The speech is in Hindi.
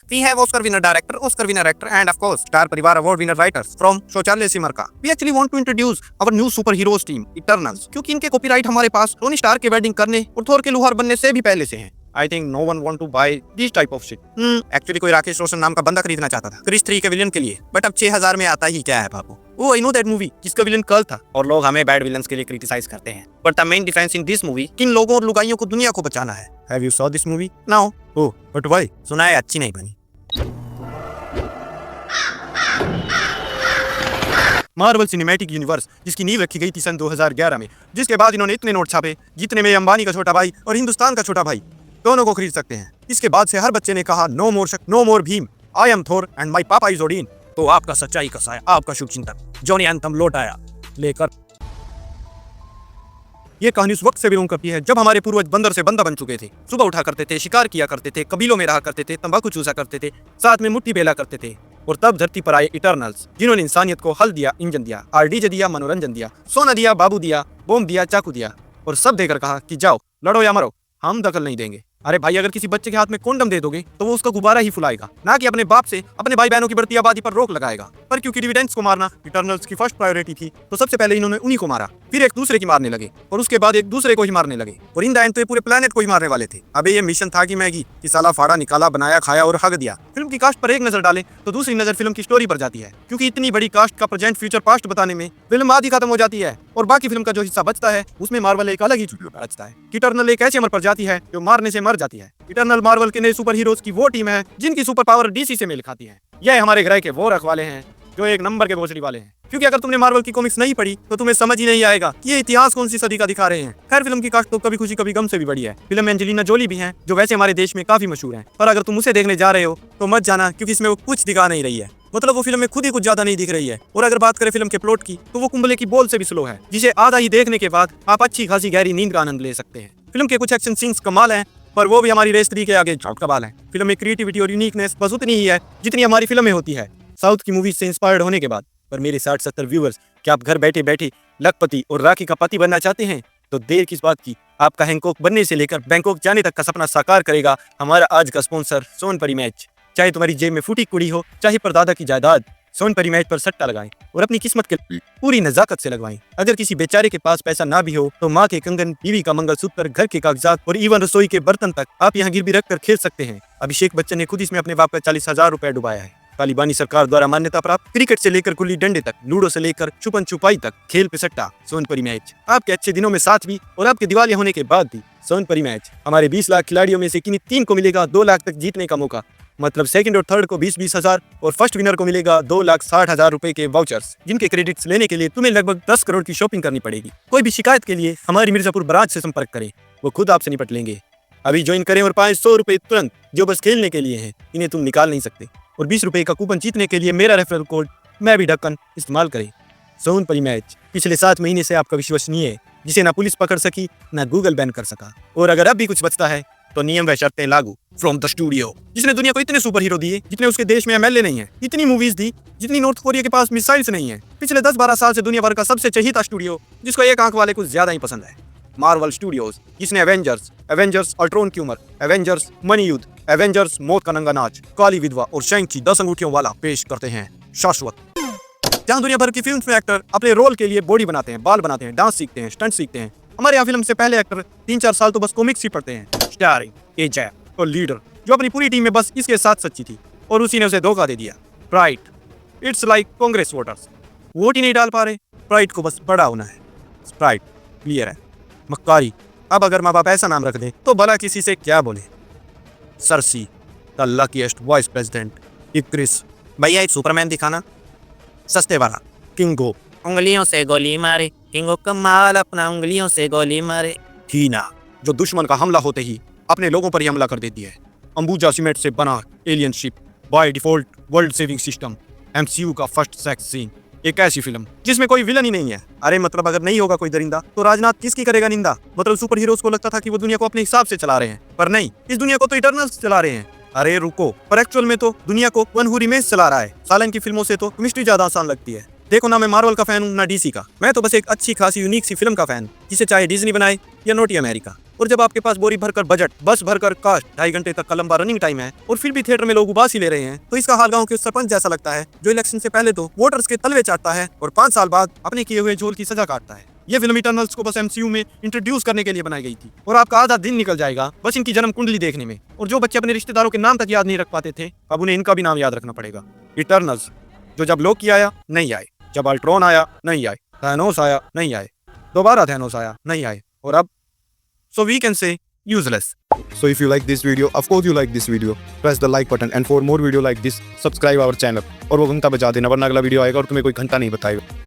We have Oscar winner director, Oscar winner actor, and of course, Star Parivar Award winner writers from शौचालय सिमरका. We actually want to introduce our new superheroes team, Eternals, क्योंकि इनके कॉपीराइट हमारे पास टोनी स्टार के वेडिंग करने और थोर के लुहार बनने से भी पहले से हैं. I think no one want to buy this type of shit. Actually कोई राकेश रोशन नाम का बंदा खरीदना चाहता था क्रिस 3 के विलन के लिए, बट अब 6000 में आता ही क्या है बाबू. Oh, I know that movie जिसका विलन कर्ल था और लोग हमें बैड विलन्स के लिए क्रिटिसाइज करते हैं. But the main difference in this movie किन लोगों और लुगाइयों को दुनिया को बचाना है. Have you saw this movie? No. Oh, but why? सुना है अच्छी नहीं बनी. मार्वल सिनेमैटिक यूनिवर्स जिसकी नींव रखी गई थी सन 2011 में, जिसके बाद इन्होंने इतने नोट छापे जितने में अंबानी का छोटा भाई और हिंदुस्तान का छोटा भाई दोनों को खरीद सकते हैं. इसके बाद से हर बच्चे ने कहा नो मोर शक, no more Bheem, I am Thor and my papa is Odin. तो आपका सच्चाई कसाया, आपका शुभ चिंतक जॉनी एंथम लौट आया लेकर. ये कहानी उस वक्त से बिलोंग करती है जब हमारे पूर्वज बंदर से बंदा बन चुके थे. सुबह उठा करते थे, शिकार किया करते थे, कबीलों में रहा करते थे, तंबाकू चूसा करते थे, साथ में मुट्ठी बेला करते थे. और तब धरती पर आए इटर्नल्स जिन्होंने इंसानियत को हल दिया, इंजन दिया, आरडीजे दिया, मनोरंजन दिया, सोना दिया, बाबू दिया, बॉम्ब दिया, चाकू दिया और सब देकर कहा कि जाओ लड़ो या मरो, हम दखल नहीं देंगे. अरे भाई, अगर किसी बच्चे के हाथ में कोंडम दे दोगे तो वो उसका गुब्बारा ही फुलाएगा, ना कि अपने बाप से अपने भाई बहनों की बढ़ती आबादी पर रोक लगाएगा. पर क्योंकि डिविडेंड्स को मारना इटर्नल्स की फर्स्ट प्रायोरिटी थी, तो सबसे पहले इन्होंने उन्हीं को मारा, फिर एक दूसरे की मारने लगे और उसके बाद एक दूसरे को ही मारने लगे और इन द एंड तो ये पूरे प्लेनेट को ही मारने वाले थे. अबे ये मिशन था कि मैगी कि साला फाड़ा निकाला, बनाया, खाया और हग दिया. फिल्म की कास्ट पर एक नजर डालें तो दूसरी नजर फिल्म की स्टोरी पर जाती है, क्योंकि इतनी बड़ी कास्ट का प्रेजेंट फ्यूचर पास्ट बताने में फिल्म आधी खत्म हो जाती है और बाकी फिल्म का जो हिस्सा बचता है उसमें मार्वल एक अलग ही रचता है. इटर्नल एक ऐसी अमर प्रजाति है जो मारने से मर जाती है. इटर्नल मार्वल के नए सुपर हीरोज की वो टीम है जिनकी सुपर पावर डीसी से मेल खाती है. यह हमारे ग्रह के वो रखवाले हैं जो एक नंबर के भोसड़ी वाले हैं. क्योंकि अगर तुमने मार्वल की कॉमिक्स नहीं पढ़ी तो तुम्हें समझ ही नहीं आएगा कि ये इतिहास कौन सी सदी का दिखा रहे हैं. खैर, फिल्म की कास्ट तो कभी खुशी कभी गम से भी बड़ी है. फिल्म में एंजेलिना जोली भी हैं जो वैसे हमारे देश में काफी मशहूर हैं, पर अगर तुम उसे देखने जा रहे हो तो मत जाना, क्योंकि इसमें वो कुछ दिखा नहीं रही है. मतलब वो फिल्म में खुद ही कुछ ज्यादा नहीं दिख रही है. और अगर बात करें फिल्म के प्लॉट की तो वो कुंबले की बॉल से भी स्लो है, जिसे आधा ही देखने के बाद आप अच्छी खासी गहरी नींद का आनंद ले सकते हैं. फिल्म के कुछ एक्शन सीन्स कमाल हैं, पर वो भी हमारी रेस 3 के आगे झोंक कमाल है. फिल्म में क्रिएटिविटी और यूनिकनेस बस उतनी ही है जितनी हमारी फिल्म में होती है साउथ की मूवीज से इंस्पायर्ड होने के बाद. पर मेरे 60-70 व्यूअर्स, क्या आप घर बैठे बैठे लखपति और राखी का पति बनना चाहते हैं? तो देर किस बात की, आपका हैंकॉक बनने से लेकर बैंकॉक जाने तक का सपना साकार करेगा हमारा आज का स्पॉन्सर सोनपरी मैच. चाहे तुम्हारी जेब में फूटी कुड़ी हो, चाहे परदादा की जायदाद, सोनपरी मैच पर सट्टा लगाएं और अपनी किस्मत के पूरी नजाकत से लगवाएं. अगर किसी बेचारे के पास पैसा ना भी हो तो माँ के कंगन, बीवी का मंगलसूत्र, घर के कागजात और इवन रसोई के बर्तन तक आप यहाँ गिरवी रख कर खेल सकते हैं. अभिषेक बच्चन ने खुद इसमें अपने बाप का 40,000 रुपए डुबाया है. तालिबानी सरकार द्वारा मान्यता प्राप्त क्रिकेट से लेकर गुल्ली डंडे तक, लूडो से लेकर छुपन छुपाई तक, खेल पे सट्टा. सोनपरी मैच आपके अच्छे दिनों में साथ भी और आपके दिवालिया होने के बाद भी. सोनपरी मैच हमारे 20 लाख खिलाड़ियों में से किन्हीं 3 को मिलेगा 2 लाख तक जीतने का मौका. मतलब सेकंड और थर्ड को 20-20 हजार और फर्स्ट विनर को मिलेगा 2,60,000 रुपए के वाउचर्स, जिनके क्रेडिट्स लेने के लिए तुम्हें लगभग 10 करोड़ की शॉपिंग करनी पड़ेगी. कोई भी शिकायत के लिए हमारी मिर्जापुर ब्रांच से संपर्क करें, वो खुद आपसे निपट लेंगे. अभी ज्वाइन करें और पाएं 100 रुपए तुरंत, जो बस खेलने के लिए हैं, इन्हें तुम निकाल नहीं सकते. और 20 रुपए का कूपन जीतने के लिए मेरा रेफरल कोड मैं भी ढक्कन इस्तेमाल करें. सोनपरी मैच पिछले 7 महीने से आपका विश्वसनीय है, जिसे ना पुलिस पकड़ सकी ना गूगल बैन कर सका. और अगर अब भी कुछ बचता है तो नियम व शर्तें लागू. फ्रॉम द स्टूडियो जिसने दुनिया को इतने सुपर हीरो दिए जितने उसके देश में एमएलए नहीं है, इतनी मूवीज दी जितनी नॉर्थ कोरिया के पास मिसाइल्स नहीं है. पिछले 10-12 साल से दुनिया भर का सबसे चहीता स्टूडियो, जिसको एक आंख वाले कुछ ज्यादा ही पसंद है, मार्वल स्टूडियोज, जिसने एवेंजर्स अल्ट्रॉन क्यूमर, एवेंजर्स मनी युद्ध, एवेंजर्स मौत का नंगा नाच, काली विधवा और शैंग-ची 10 अंगूठियों वाला पेश करते हैं शाश्वत. जहां दुनिया भर की फिल्म में एक्टर अपने रोल के लिए बॉडी बनाते हैं, बाल बनाते हैं, डांस सीखते हैं, स्टंट सीखते हैं. हमारे यहाँ फिल्म से पहले एक्टर 3-4 साल तो बस कॉमिक्स ही पढ़ते हैं. स्टारिंग एजैप और लीडर, जो अपनी पूरी टीम में बस इसके साथ सच्ची थी और उसी ने उसे धोखा दे दिया. Pride, it's like Congress voters, vote ही नहीं डाल पा रहे. प्राइड को बस बड़ा होना है. स्प्राइट क्लियर है. मक्कारी, अब अगर माँ बाप ऐसा नाम रख दें तो भला किसी से क्या बोले. सरसी, द लकीएस्ट वाइस प्रेसिडेंट. इक्रिस, भैया एक सुपरमैन दिखाना. सस्ते वाला. किंगो, उंगलियों से गोली मारे, किंगो कमाल अपना उंगलियों से गोली मारे. हीना, जो दुश्मन का हमला होते ही अपने लोगों पर ही हमला कर देती है. अंबुजा सीमेंट से बना alien ship, by default world saving system. MCU का फर्स्ट सेक्स सीन. एक ऐसी फिल्म जिसमें कोई विलन ही नहीं है. अरे मतलब अगर नहीं होगा कोई दरिंदा तो राजनाथ किसकी करेगा निंदा. मतलब सुपर हीरोज को लगता था कि वो दुनिया को अपने हिसाब से चला रहे हैं, पर नहीं, इस दुनिया को तो इटर्नल्स चला रहे हैं. अरे रुको, पर एक्चुअल में तो दुनिया को वन हू रिमेन्स चला रहा है. सालन की फिल्मों से तो केमिस्ट्री ज्यादा आसान लगती है. देखो ना, मैं मार्वल का फैन हूँ ना डीसी का. मैं तो बस एक अच्छी खासी यूनिक सी फिल्म का फैन, जिसे चाहे डिज्नी बनाए या नोटी अमेरिका. और जब आपके पास बोरी भरकर बजट, बस भरकर कास्ट, 2.5 घंटे तक का लंबा रनिंग टाइम है और फिर भी थिएटर में लोग उबासी ले रहे हैं, तो इसका हाल गांव के उस सरपंच जैसा लगता है जो इलेक्शन से पहले तो वोटर्स के तलवे चाटता है और 5 साल बाद अपने किए हुए झोल की सजा काटता है। ये फिल्म इटर्नल्स को बस एमसीयू में इंट्रोड्यूस करने के लिए बनाई गई थी और आपका आधा दिन निकल जाएगा बस इनकी जन्म कुंडली देखने में। और जो बच्चे अपने रिश्तेदारों के नाम तक याद नहीं रख पाते थे, अब उन्हें इनका भी नाम याद रखना पड़ेगा। इटर्नल्स, जो जब लोकी आया नहीं आए, जब अल्ट्रॉन आया नहीं आए, थैनोस आया नहीं आए, दोबारा थैनोस आया नहीं आए, और अब so we can say useless. So if you like this video, of course you like this video, press the like button and for more video like this, subscribe our channel और वो घंटा बजा देना वरना अगला वीडियो आएगा और तुम्हें कोई घंटा नहीं बताएगा।